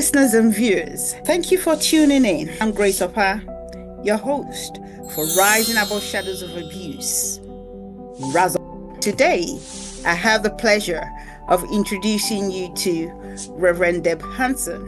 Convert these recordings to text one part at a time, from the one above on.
listeners and viewers, thank you for tuning in. I'm Grace Ovba, your host for Rising Above Shadows of Abuse. Today, I have the pleasure of introducing you to Reverend Deb Hansen.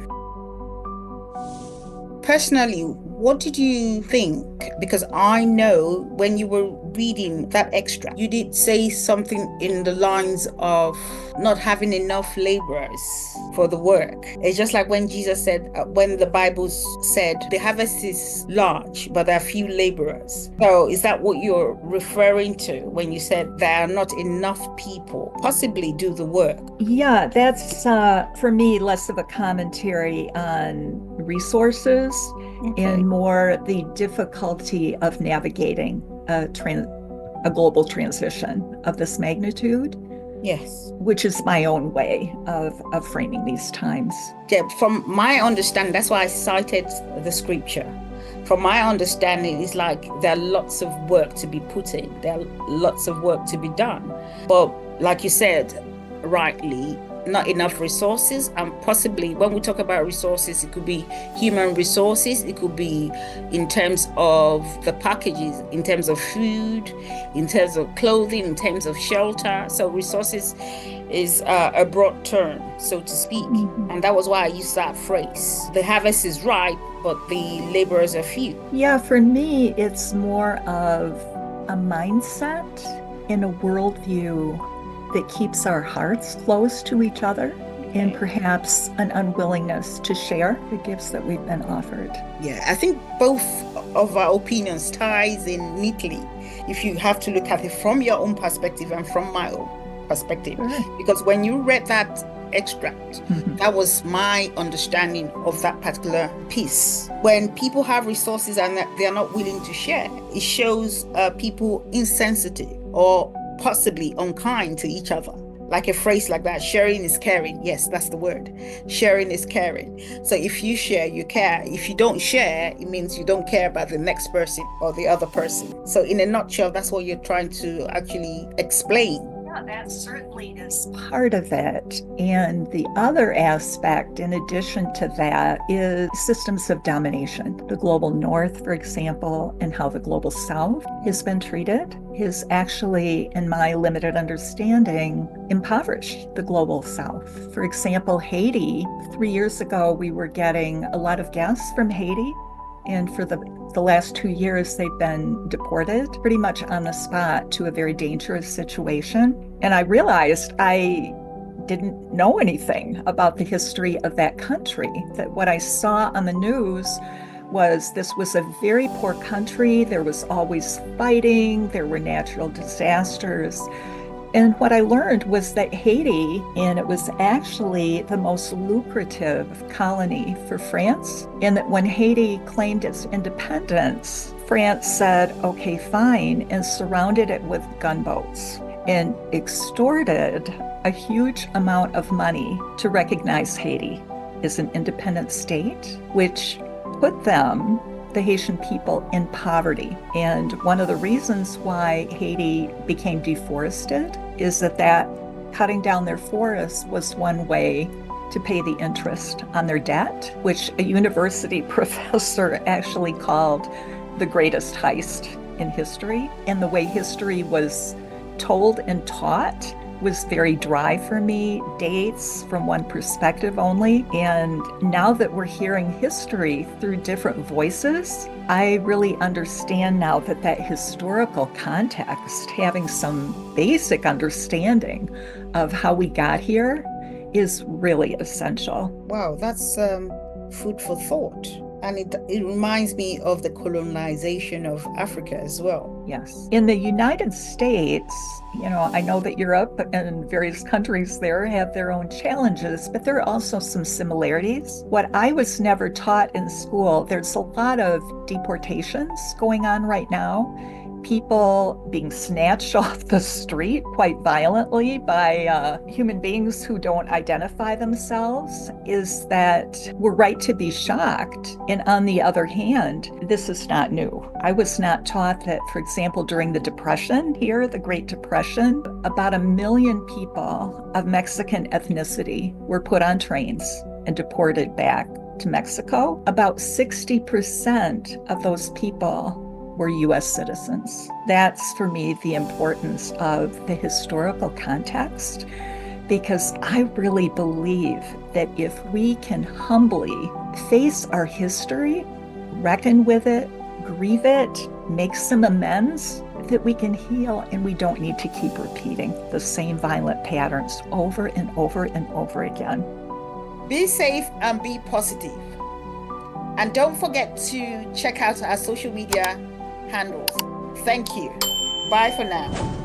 Personally, what did you think? Because I know when you were reading that extract, you did say something in the lines of not having enough laborers for the work. It's just like when Jesus said, when the Bible said, the harvest is large, but there are few laborers. So is that what you're referring to when you said there are not enough people possibly do the work? Yeah, that's for me less of a commentary on resources and more the difficulty of navigating a global transition of this magnitude. Yes. Which is my own way of framing these times. Yeah, from my understanding, that's why I cited the scripture. From my understanding, it's like there are lots of work to be put in. There are lots of work to be done. But like you said, rightly, not enough resources, and possibly when we talk about resources, it could be human resources, it could be in terms of the packages, in terms of food, in terms of clothing, in terms of shelter. So resources is a broad term, so to speak. And that was why I used that phrase. The harvest is ripe, but the laborers are few. Yeah, for me, it's more of a mindset and a worldview that keeps our hearts close to each other, and perhaps an unwillingness to share the gifts that we've been offered. Yeah, I think both of our opinions ties in neatly if you have to look at it from your own perspective and from my own perspective. Sure. Because when you read that extract, that was my understanding of that particular piece. When people have resources and they are not willing to share, it shows people insensitive or possibly unkind to each other. Like a phrase like that, sharing is caring. Yes, that's the word. Sharing is caring. So if you share, you care. If you don't share, it means you don't care about the next person or the other person. So in a nutshell, that's what you're trying to actually explain. Yeah, that certainly is part of it. And the other aspect, in addition to that, is systems of domination. The global north, for example, and how the global south has been treated is actually, in my limited understanding, impoverished the global south. For example, Haiti, 3 years ago, we were getting a lot of guests from Haiti. And for the last 2 years, they've been deported pretty much on the spot to a very dangerous situation. And I realized I didn't know anything about the history of that country, that what I saw on the news was this was a very poor country. There was always fighting. There were natural disasters. And what I learned was that Haiti, and it was actually the most lucrative colony for France, and that when Haiti claimed its independence, France said, okay, fine, and surrounded it with gunboats and extorted a huge amount of money to recognize Haiti as an independent state, which put them, the Haitian people, in poverty. And one of the reasons why Haiti became deforested is that cutting down their forests was one way to pay the interest on their debt, which a university professor actually called the greatest heist in history. And the way history was told and taught was very dry for me, dates from one perspective only. And now that we're hearing history through different voices, I really understand now that historical context, having some basic understanding of how we got here, is really essential. Wow, that's food for thought. And it reminds me of the colonization of Africa as well. Yes. In the United States, I know that Europe and various countries there have their own challenges, but there are also some similarities. What I was never taught in school, there's a lot of deportations going on right now. People being snatched off the street quite violently by human beings who don't identify themselves, is that we're right to be shocked. And on the other hand, this is not new. I was not taught that, for example, during the Depression here, the Great Depression, about 1 million people of Mexican ethnicity were put on trains and deported back to Mexico. About 60% of those people were US citizens. That's, for me, the importance of the historical context, because I really believe that if we can humbly face our history, reckon with it, grieve it, make some amends, that we can heal, and we don't need to keep repeating the same violent patterns over and over and over again. Be safe and be positive. And don't forget to check out our social media handles. Thank you. Bye for now.